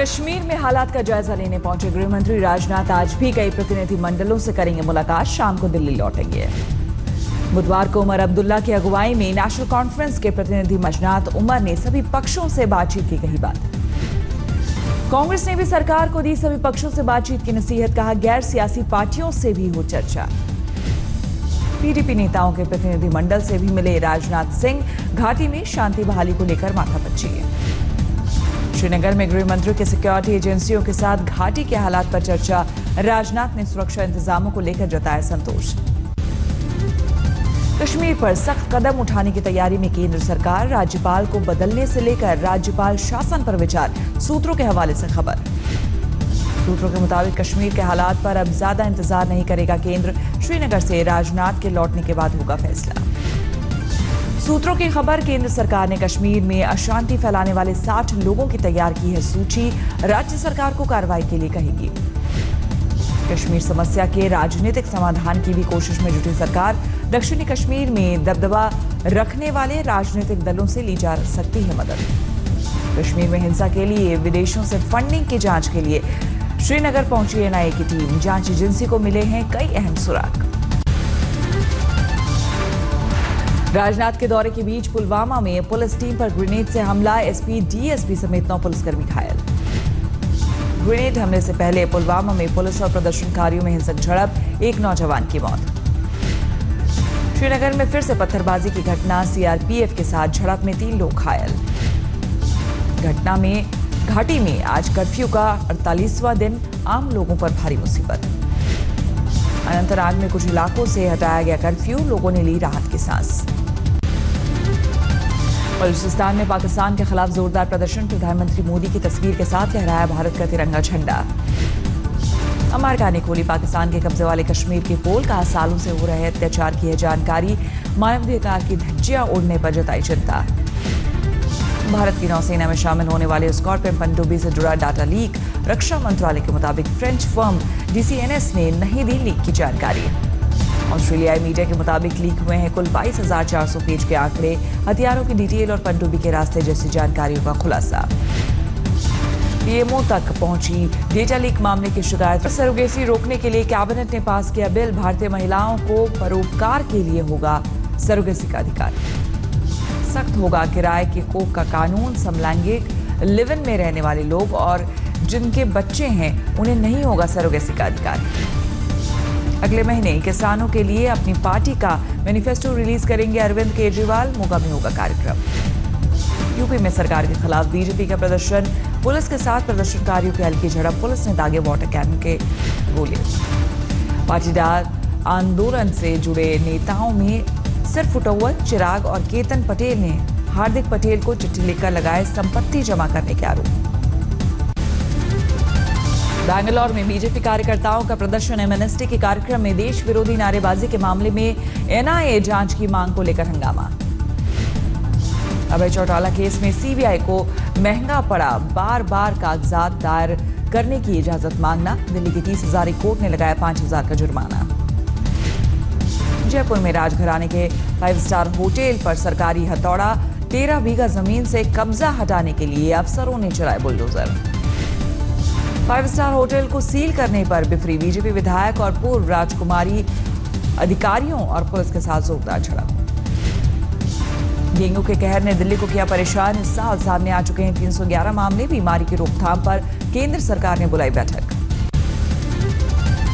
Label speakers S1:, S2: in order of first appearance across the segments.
S1: कश्मीर में हालात का जायजा लेने पहुंचे गृह मंत्री राजनाथ आज भी कई प्रतिनिधि मंडलों से करेंगे मुलाकात। शाम को दिल्ली लौटेंगे। बुधवार को उमर अब्दुल्ला की अगुवाई में नेशनल कॉन्फ्रेंस के प्रतिनिधि राजनाथ उमर ने सभी पक्षों से बातचीत की कही बात। कांग्रेस ने भी सरकार को दी सभी पक्षों से बातचीत की नसीहत, कहा गैर सियासी पार्टियों से भी हो चर्चा। पीडीपी नेताओं के प्रतिनिधि मंडल से भी मिले राजनाथ सिंह, घाटी में शांति बहाली को लेकर माथापच्ची। श्रीनगर में गृह मंत्री की सिक्योरिटी एजेंसियों के साथ घाटी के हालात पर चर्चा। राजनाथ ने सुरक्षा इंतजामों को लेकर जताया संतोष। कश्मीर पर सख्त कदम उठाने की तैयारी में केंद्र सरकार, राज्यपाल को बदलने से लेकर राज्यपाल शासन पर विचार। सूत्रों के हवाले से खबर। सूत्रों के मुताबिक कश्मीर के हालात पर अब ज्यादा इंतजार नहीं करेगा केंद्र। श्रीनगर से राजनाथ के लौटने के बाद होगा फैसला। सूत्रों की खबर, केंद्र सरकार ने कश्मीर में अशांति फैलाने वाले 60 लोगों की तैयार की है सूची। राज्य सरकार को कार्रवाई के लिए कहेगी। कश्मीर समस्या के राजनीतिक समाधान की भी कोशिश में जुटी सरकार। दक्षिणी कश्मीर में दबदबा रखने वाले राजनीतिक दलों से ली जा सकती है मदद। कश्मीर में हिंसा के लिए विदेशों से फंडिंग की जांच के लिए श्रीनगर पहुंची एनआईए की टीम। जांच एजेंसी को मिले हैं कई अहम सुराग। राजनाथ के दौरे के बीच पुलवामा में पुलिस टीम पर ग्रेनेड से हमला, एसपी डीएसपी समेत 9 पुलिसकर्मी घायल। ग्रेनेड हमले से पहले पुलवामा में पुलिस और प्रदर्शनकारियों में हिंसक झड़प, एक नौजवान की मौत। श्रीनगर में फिर से पत्थरबाजी की घटना, सीआरपीएफ के साथ झड़प में 3 लोग घायल। घटना में घाटी में आज कर्फ्यू का 48वां दिन, आम लोगों पर भारी मुसीबत। अनंतनाग में कुछ इलाकों से हटाया गया कर्फ्यू, लोगों ने ली राहत की सांस। बलूचिस्तान में पाकिस्तान के खिलाफ जोरदार प्रदर्शन, प्रधानमंत्री मोदी की तस्वीर के साथ लहराया भारत का तिरंगा झंडा। अमेरिका ने खोली पाकिस्तान के कब्जे वाले कश्मीर की पोल, कहा सालों से हो रहे अत्याचार की है जानकारी। मानवाधिकार की धज्जियां उड़ने पर जताई चिंता। भारत की नौसेना में शामिल होने वाले स्कॉर्पियन पनडुब्बी से जुड़ा डाटा लीक, रक्षा मंत्रालय के मुताबिक फ्रेंच फर्म डीसीएनएस ने नहीं दी लीक की जानकारी। ऑस्ट्रेलियाई मीडिया के मुताबिक लीक हुए हैं कुल 22,400 पेज के आंकड़े, हथियारों की डिटेल और पनडुब्बी के रास्ते जैसी जानकारियों का खुलासा। पीएमओ तक पहुंची डेटा लीक मामले की शिकायत। सरोगेसी रोकने के लिए कैबिनेट ने पास किया बिल, भारतीय महिलाओं को परोपकार के लिए होगा सरोगेसी का अधिकार। सख्त होगा किराए के कोख का कानून, समलैंगिक लिव इन में रहने वाले लोग और जिनके बच्चे हैं उन्हें नहीं होगा सरोगेसी का अधिकार। अगले महीने किसानों के लिए अपनी पार्टी का मैनिफेस्टो रिलीज करेंगे अरविंद केजरीवाल, मोगा में होगा कार्यक्रम। यूपी में सरकार के खिलाफ बीजेपी का प्रदर्शन, पुलिस के साथ प्रदर्शनकारियों की हल्की झड़प, पुलिस ने दागे वाटर कैनन के गोले। पाटीदार आंदोलन से जुड़े नेताओं में सिर फुटौवत, चिराग और केतन पटेल ने हार्दिक पटेल को चिट्ठी लिखकर लगाए संपत्ति जमा करने के आरोप। बैंगलोर में बीजेपी कार्यकर्ताओं का प्रदर्शन, एमएनएसटी के कार्यक्रम में देश विरोधी नारेबाजी के मामले में एनआईए जांच की मांग को लेकर हंगामा। अभय चौटाला केस में सीबीआई को महंगा पड़ा, बार बार कागजात दायर करने की इजाजत मांगना। दिल्ली की 30,000 कोर्ट ने लगाया 5,000 का जुर्माना। जयपुर में राजघराने के 5 स्टार होटल पर सरकारी हथौड़ा, 13 बीघा जमीन से कब्जा हटाने के लिए अफसरों ने चलाए बुलडोजर। 5 स्टार होटल को सील करने पर बिफरी बीजेपी विधायक और पूर्व राजकुमारी, अधिकारियों और पुलिस के साथ जोरदार झड़प। डेंगू के कहर ने दिल्ली को किया परेशान, इस साल सामने आ चुके हैं 311 मामले। बीमारी की रोकथाम पर केंद्र सरकार ने बुलाई बैठक।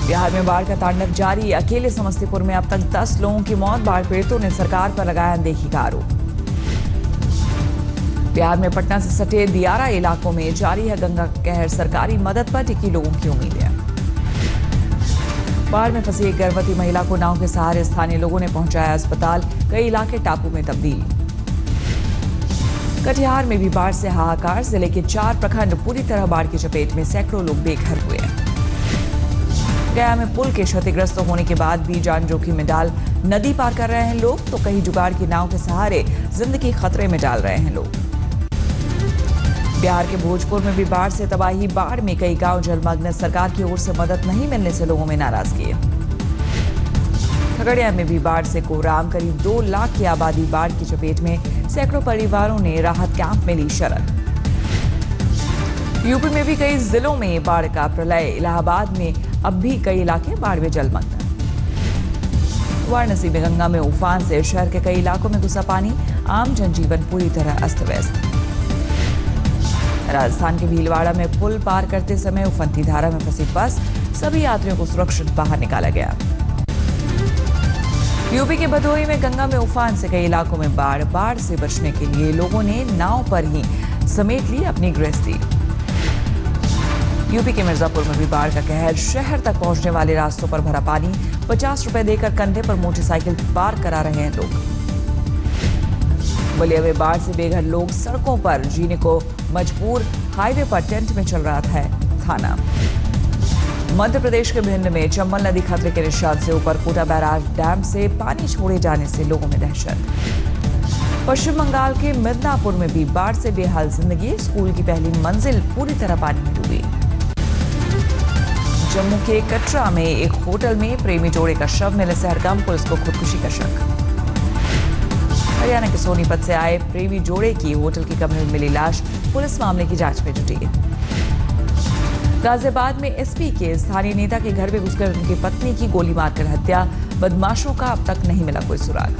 S1: बिहार में बाढ़ का तांडव जारी, अकेले समस्तीपुर में अब तक 10 लोगों की मौत। बाढ़ पीड़ितों ने सरकार पर लगाया अनदेखी का आरोप। बिहार में पटना से सटे दियारा इलाकों में जारी है गंगा कहर, सरकारी मदद पर टिकी लोगों की उम्मीदें। बाढ़ में फंसी एक गर्भवती महिला को नाव के सहारे स्थानीय लोगों ने पहुंचाया अस्पताल, कई इलाके टापू में तब्दील। कटिहार में भी बाढ़ से हाहाकार, जिले के 4 प्रखंड पूरी तरह बाढ़ की चपेट में, सैकड़ों लोग बेघर हुए। गया में पुल के क्षतिग्रस्त होने के बाद भी जान जोखिम में डाल नदी पार कर रहे हैं लोग, तो कहीं जुगाड़ की नाव के सहारे जिंदगी खतरे में डाल रहे हैं लोग। बिहार के भोजपुर में भी बाढ़ से तबाही, बाढ़ में कई गांव जलमग्न, सरकार की ओर से मदद नहीं मिलने से लोगों में नाराजगी। खगड़िया में भी बाढ़ से कोहराम, करीब 2 लाख की आबादी बाढ़ की चपेट में, सैकड़ों परिवारों ने राहत कैंप में ली शरण। यूपी में भी कई जिलों में बाढ़ का प्रलय। इलाहाबाद में अब भी कई इलाके बाढ़ में जलमग्न। वाराणसी में गंगा में उफान से शहर के कई इलाकों में घुसा पानी। आम जनजीवन पूरी तरह अस्त व्यस्त। राजस्थान के भीलवाड़ा में पुल पार करते समय उफनती धारा में फंसी बस, सभी यात्रियों को सुरक्षित बाहर निकाला गया। यूपी के भदोही में गंगा में उफान से कई इलाकों में बाढ़ से बचने के लिए लोगों ने नाव पर ही समेट ली अपनी गृहस्थी। यूपी के मिर्जापुर में भी बाढ़ का कहर। शहर तक पहुंचने वाले रास्तों पर भरा पानी। 50 रुपए देकर कंधे पर मोटरसाइकिल पार करा रहे हैं लोग। बलिया में बाढ़ से बेघर लोग सड़कों पर जीने को मजबूर। हाईवे पर टेंट में चल रहा था थाना। मध्य प्रदेश के भिंड में चंबल नदी खतरे के निशान से ऊपर। कोटा बैराज डैम से पानी छोड़े जाने से लोगों में दहशत। पश्चिम बंगाल के मिदनापुर में भी बाढ़ से बेहाल जिंदगी। स्कूल की पहली मंजिल पूरी तरह पानी में डूबी। जम्मू के कटरा में एक होटल में प्रेमी जोड़े का शव मिलने से हड़कंप। पुलिस को खुदकुशी का शक। हरियाणा के सोनीपत से आए प्रेमी जोड़े की होटल के कमरे में मिली लाश। पुलिस मामले की जांच में जुटी। गाजियाबाद में एसपी के स्थानीय नेता के घर में घुसकर उनकी पत्नी की गोली मारकर हत्या। बदमाशों का अब तक नहीं मिला कोई सुराग।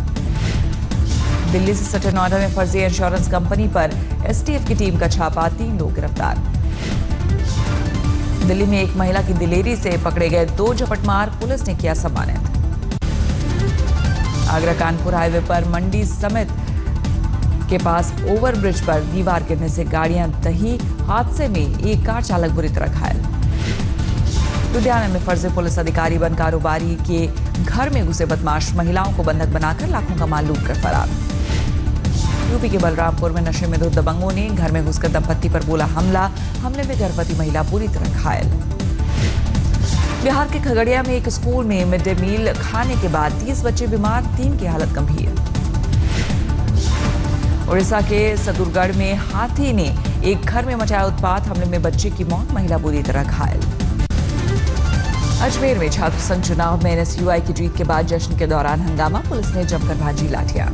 S1: दिल्ली से सटे नोएडा में फर्जी इंश्योरेंस कंपनी पर एसटीएफ की टीम का छापा। 3 लोग गिरफ्तार। दिल्ली में एक महिला की दिलेरी से पकड़े गए 2 झपटमार पुलिस ने किया सम्मानित। आगरा कानपुर हाईवे पर मंडी समित के पास ओवरब्रिज पर दीवार गिरने से गाड़ियां दही। हादसे में एक कार चालक बुरी तरह घायल। लुधियाना में फर्जी पुलिस अधिकारी बन कारोबारी के घर में घुसे बदमाश महिलाओं को बंधक बनाकर लाखों का माल लूट कर फरार। यूपी के बलरामपुर में नशे में धुत दबंगों ने घर में घुसकर दंपत्ति पर बोला हमला। हमले में गर्भवती महिला पूरी तरह घायल। बिहार के खगड़िया में एक स्कूल में मिड डे मील खाने के बाद 30 बच्चे बीमार, 3 की हालत गंभीर। उड़ीसा के सदुरगढ़ में हाथी ने एक घर में मचाया उत्पात। हमले में बच्चे की मौत, महिला बुरी तरह घायल। अजमेर में छात्र संघ चुनाव में एनएसयूआई की जीत के बाद जश्न के दौरान हंगामा। पुलिस ने जमकर भांजी लाठियां।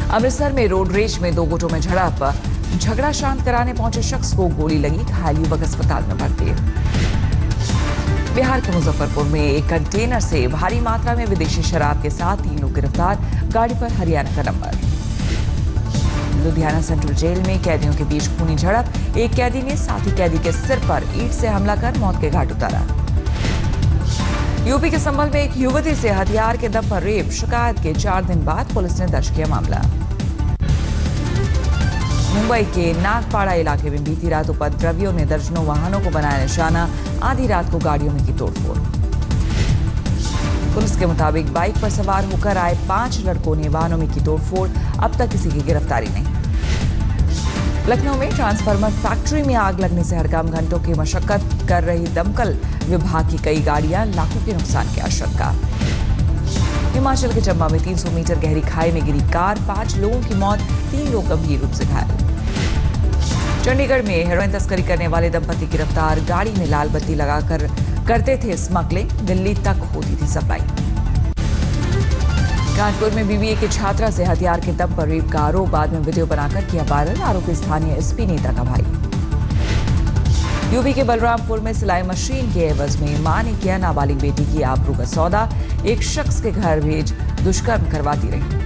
S1: अमृतसर में रोड रेज में 2 गुटों में झड़प। झगड़ा शांत कराने पहुंचे शख्स को गोली लगी। घायल युवक अस्पताल में भर्ती। बिहार के मुजफ्फरपुर में एक कंटेनर से भारी मात्रा में विदेशी शराब के साथ 3 लोग गिरफ्तार। गाड़ी पर हरियाणा का नंबर। लुधियाना सेंट्रल जेल में कैदियों के बीच खूनी झड़प। एक कैदी ने साथी कैदी के सिर पर ईंट से हमला कर मौत के घाट उतारा। यूपी के संभल में एक युवती से हथियार के दम पर रेप। शिकायत के 4 दिन बाद पुलिस ने दर्ज किया मामला। मुंबई के नागपाड़ा इलाके में बीती रात उपद्रवियों ने दर्जनों वाहनों को बनाया निशाना। आधी रात को गाड़ियों में की तोड़फोड़। पुलिस के मुताबिक बाइक पर सवार होकर आए 5 लड़कों ने वाहनों में की तोड़फोड़। अब तक किसी की गिरफ्तारी नहीं। लखनऊ में ट्रांसफार्मर फैक्ट्री में आग लगने से हड़कंप। घंटों की मशक्कत कर रही दमकल विभाग की कई गाड़ियां। लाखों के नुकसान की आशंका। हिमाचल के चंबा में 300 मीटर गहरी खाई में गिरी कार। 5 लोगों की मौत, 3 लोग गंभीर रूप से घायल। चंडीगढ़ में हेरोइन तस्करी करने वाले दंपति गिरफ्तार। गाड़ी में लाल बत्ती लगाकर करते थे स्मगलिंग। दिल्ली तक होती थी सप्लाई। कानपुर में बीबीए की छात्रा से हथियार के दम पर रेप का आरोप। बाद में वीडियो बनाकर किया वायरल। आरोपी स्थानीय एसपी नेता का भाई। यूपी के बलरामपुर में सिलाई मशीन के एवज में मां ने किया नाबालिग बेटी की आबरू का सौदा। एक शख्स के घर भेज दुष्कर्म करवाती रही।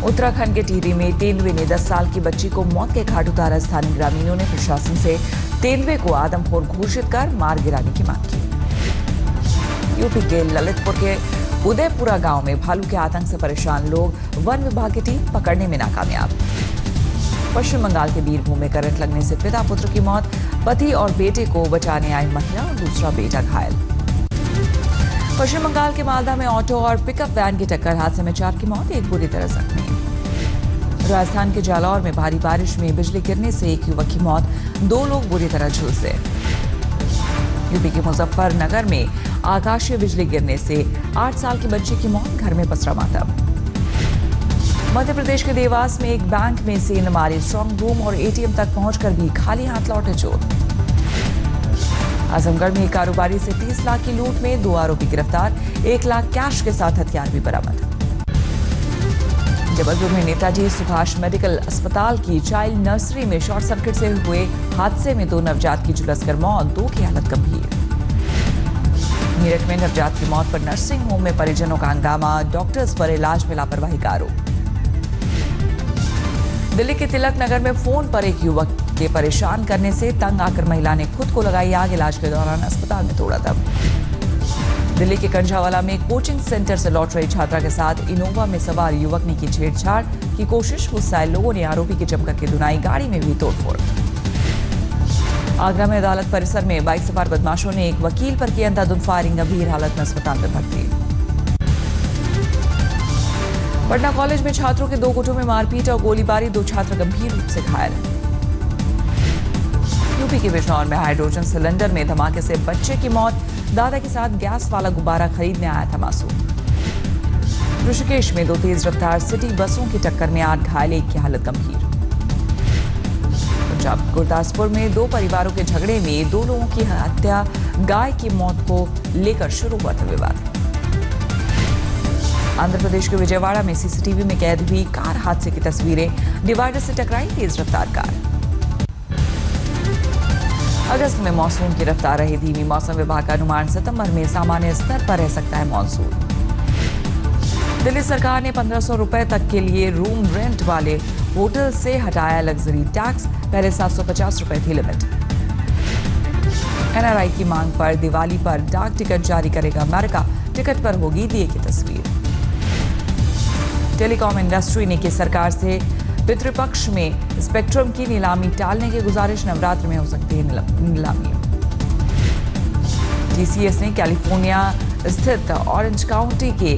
S1: उत्तराखंड के टिहरी में तेंदुए ने 10 साल की बच्ची को मौत के घाट उतारा। स्थानीय ग्रामीणों ने प्रशासन से तेंदुए को आदमखोर घोषित कर मार गिराने की मांग की। यूपी के ललितपुर के उदयपुरा गांव में भालू के आतंक से परेशान लोग। वन विभाग की टीम पकड़ने में नाकामयाब। पश्चिम बंगाल के बीरभूम में करंट लगने से पिता पुत्र की मौत। पति और बेटे को बचाने आई महिला और दूसरा बेटा घायल। पश्चिम बंगाल के मालदा में ऑटो और पिकअप वैन की टक्कर। हादसे में 4 की मौत, 1 बुरी तरह जख्मी। राजस्थान के जालौर में भारी बारिश में बिजली गिरने से एक युवक की मौत, 2 लोग बुरी तरह झुलसे। यूपी के मुजफ्फरनगर में आकाशीय बिजली गिरने से 8 साल की बच्ची की मौत। घर में पसरा मातम। मध्य प्रदेश के देवास में एक बैंक में सेंध मारे। स्ट्रांग रूम और एटीएम तक पहुंचकर भी खाली हाथ लौटे चोर। आजमगढ़ में एक कारोबारी से 30 लाख की लूट में 2 आरोपी गिरफ्तार। 1 लाख कैश के साथ हथियार भी बरामद। जबलपुर में नेताजी सुभाष मेडिकल अस्पताल की चाइल्ड नर्सरी में शॉर्ट सर्किट से हुए हादसे में 2 नवजात की झुलसकर मौत, 2 की हालत गंभीर। मेरठ में नवजात की मौत पर नर्सिंग होम में परिजनों का हंगामा, डॉक्टर्स पर इलाज में लापरवाही का आरोप। दिल्ली के तिलक नगर में फोन पर एक युवक के परेशान करने से तंग आकर महिला ने खुद को लगाई आग, इलाज के दौरान अस्पताल में तोड़ा दम। दिल्ली के कंझावाला में कोचिंग सेंटर से लौट रही छात्रा के साथ इनोवा में सवार युवक ने की छेड़छाड़ की कोशिश, गुस्साए लोगों ने आरोपी की जमकर के धुनाई, गाड़ी में भी तोड़फोड़। आगरा में अदालत परिसर में बाइक सवार बदमाशों ने एक वकील पर की अंधाधुंध फायरिंग, गंभीर हालत में अस्पताल में भर्ती। पटना कॉलेज में छात्रों के 2 गुटों में मारपीट और गोलीबारी, 2 छात्र गंभीर रूप से घायल। यूपी के बिजनौर में हाइड्रोजन सिलेंडर में धमाके से बच्चे की मौत, दादा के साथ गैस वाला गुब्बारा खरीदने आया था मासूम। ऋषिकेश में 2 तेज रफ्तार सिटी बसों की टक्कर में 8 घायल, 1 की हालत गंभीर। पंजाब गुरदासपुर में 2 परिवारों के झगड़े में 2 लोगों की हत्या, गाय की मौत को लेकर शुरू हुआ था विवाद। आंध्र प्रदेश के विजयवाड़ा में सीसीटीवी में कैद हुई कार हादसे की तस्वीरें, डिवाइडर से टकराई तेज रफ्तार कार। अगस्त में मानसून की रफ्तार रही धीमी, मौसम विभाग का अनुमान सितंबर में सामान्य स्तर पर रह सकता है मानसून। दिल्ली सरकार ने 1500 रुपए तक के लिए रूम रेंट वाले होटल से हटाया लग्जरी टैक्स, पहले 750 रुपए थी लिमिट। एनआरआई की मांग पर दिवाली पर डाक टिकट जारी करेगा अमेरिका, टिकट पर होगी दिए की तस्वीर। टेलीकॉम इंडस्ट्री ने की सरकार से पितृपक्ष में स्पेक्ट्रम की नीलामी टालने की गुजारिश, नवरात्र में हो सकती है नीलामी। टीसीएस ने कैलिफोर्निया स्थित ऑरेंज काउंटी के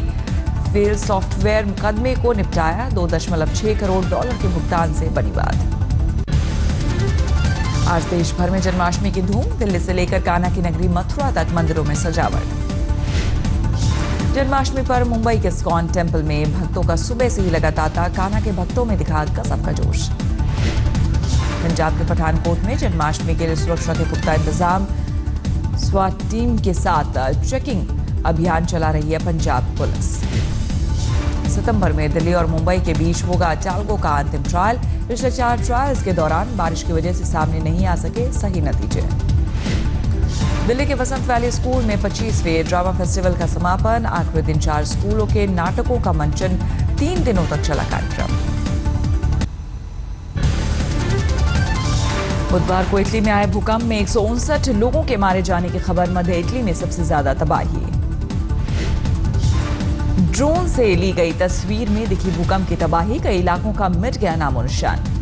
S1: फेल सॉफ्टवेयर मुकदमे को निपटाया, $2.6 करोड़ के भुगतान से बनी बात। आज देश भर में जन्माष्टमी की धूम, दिल्ली से लेकर कान्हा की नगरी मथुरा तक मंदिरों में सजावट। जन्माष्टमी पर मुंबई के इस्कॉन टेम्पल में भक्तों का सुबह से ही लगा तांता, कान्हा के भक्तों में दिखा गजब का जोश। पंजाब के पठानकोट में जन्माष्टमी के लिए सुरक्षा के पुख्ता इंतजाम, स्वाट टीम के साथ चेकिंग अभियान चला रही है पंजाब पुलिस। सितंबर में दिल्ली और मुंबई के बीच होगा चालकों का अंतिम ट्रायल, पिछले 4 ट्रायल्स के दौरान बारिश की वजह से सामने नहीं आ सके सही नतीजे। दिल्ली के वसंत वैली स्कूल में 25वें ड्रामा फेस्टिवल का समापन, आखिरी दिन 4 स्कूलों के नाटकों का मंचन, 3 दिनों तक चला कार्यक्रम। बुधवार को इटली में आए भूकंप में 159 लोगों के मारे जाने की खबर, मध्य इटली में सबसे ज्यादा तबाही। ड्रोन से ली गई तस्वीर में दिखी भूकंप की तबाही, कई इलाकों का मिट गया नामो निशान।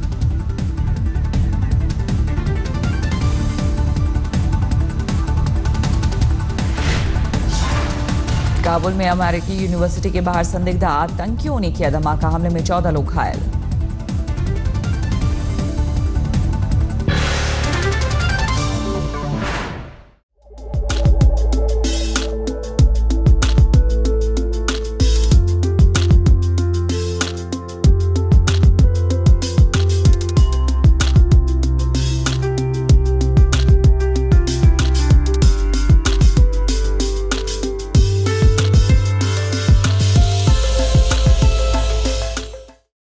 S1: काबुल में अमेरिकी यूनिवर्सिटी के बाहर संदिग्ध आतंकियों ने किया धमाका, हमले में 14 लोग घायल।